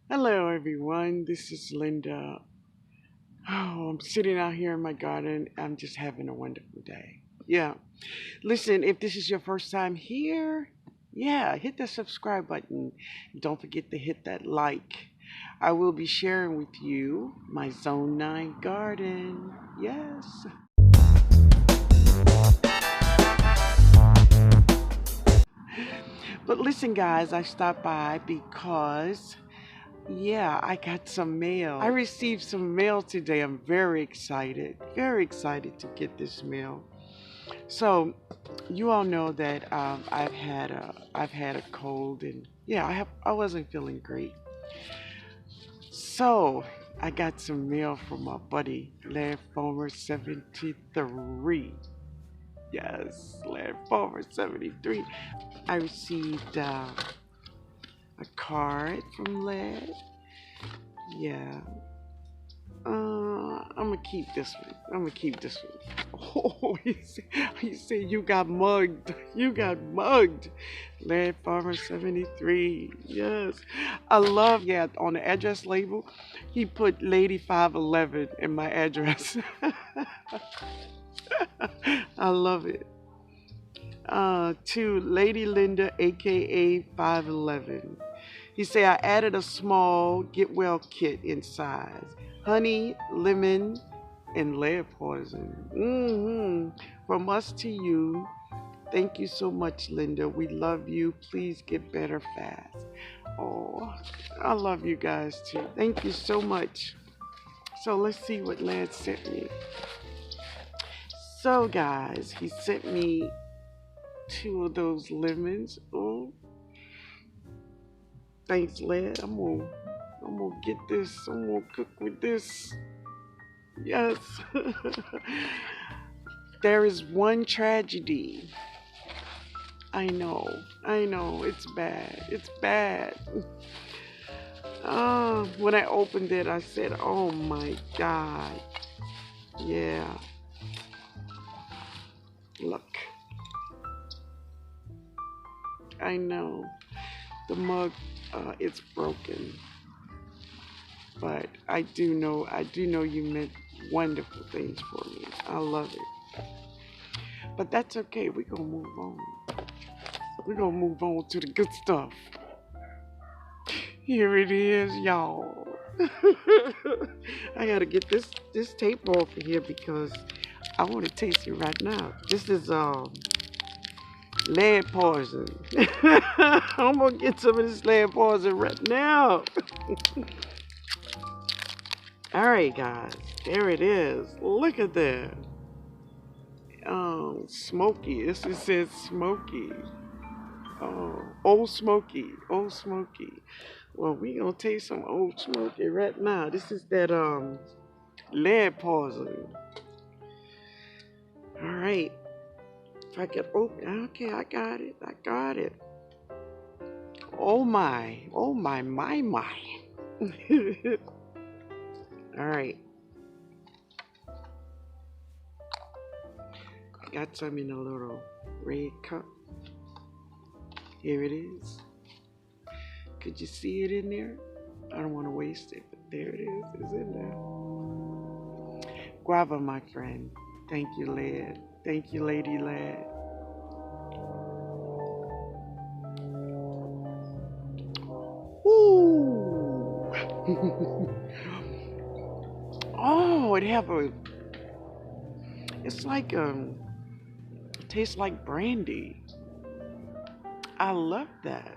Hello, everyone. This is Linda. Oh, I'm sitting out here in my garden. I'm just having a wonderful day. Yeah. Listen, if this is your first time here, hit that subscribe button. Don't forget to hit that like. I will be sharing with you my Zone 9 garden. Yes. But listen, guys, I stopped by because I got some mail. I received some mail today. I'm very excited to get this mail. So, you all know that I've had a cold, and I wasn't feeling great. So I got some mail from my buddy Lf73. Yes, Lf73. I received a card from Led. Yeah. I'm gonna keep this one. I'm gonna keep this one. Oh, you say you got mugged. You got mugged. LeadFarmer 73. Yes. I love, on the address label, he put Lady 511 in my address. I love it. To Lady Linda, aka 511. He say I added a small get well kit in size. Honey, lemon, and lead poison. From us to you. Thank you so much, Linda. We love you. Please get better fast. Oh, I love you guys too. Thank you so much. So let's see what Led sent me. So guys, he sent me two of those lemons. Oh, thanks, Led. I'm gonna get this. I'm gonna cook with this. Yes. There is one tragedy. I know, it's bad. It's bad. When I opened it, I said, oh my God. Yeah. Look. I know. The mug, it's broken. But I do know you meant wonderful things for me. I love it. But that's okay. We're gonna move on. We're gonna move on to the good stuff. Here it is, y'all. I gotta get this tape off of here because I want to taste it right now. This is lead poison. I'm gonna get some of this lead poison right now. All right, guys. There it is. Look at that. Smoky. It says smoky. Oh, Old Smoky. Old Smoky. Well, we gonna taste some Old Smoky right now. This is that lead poison. All right. If I could open. Okay, I got it. I got it. Oh my. Oh my. My my. All right. I got some in a little red cup. Here it is. Could you see it in there? I don't want to waste it, but there it is. It's in there. Guava, my friend. Thank you, Led. Thank you, Lady Led. Ooh. Oh, it's like it tastes like brandy. I love that.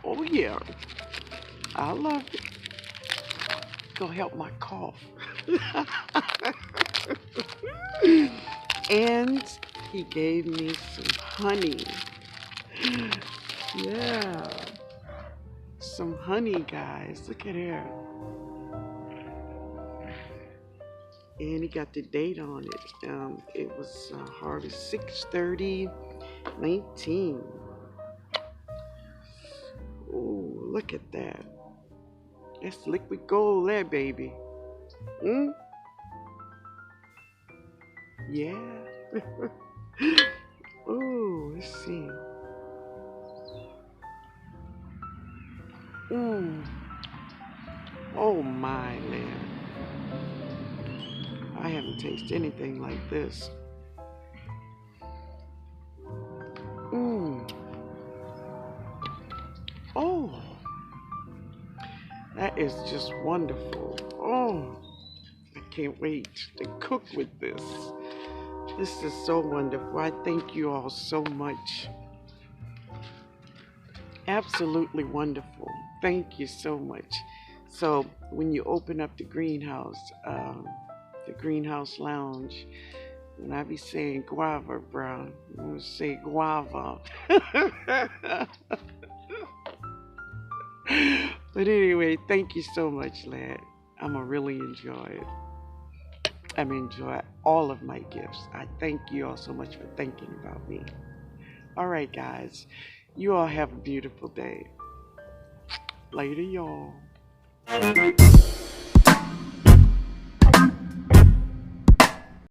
Oh yeah, I love it. Go help my cough. And he gave me some honey. Yeah, some honey, guys. Look at here. And he got the date on it. It was harvest 6/30/19. Oh, look at that. That's liquid gold there, baby. Yeah. Oh, let's see. Mmm. Oh my, man. I haven't tasted anything like this. Mmm. Oh, that is just wonderful. Oh, I can't wait to cook with this. This is so wonderful. I thank you all so much. Absolutely wonderful. Thank you so much. So when you open up the greenhouse lounge, when I be saying guava, bro, I'm gonna say guava. But anyway, thank you so much, lad. I'm gonna really enjoy it. I'm gonna enjoy all of my gifts. I thank you all so much for thinking about me. All right, guys. You all have a beautiful day. Later, y'all.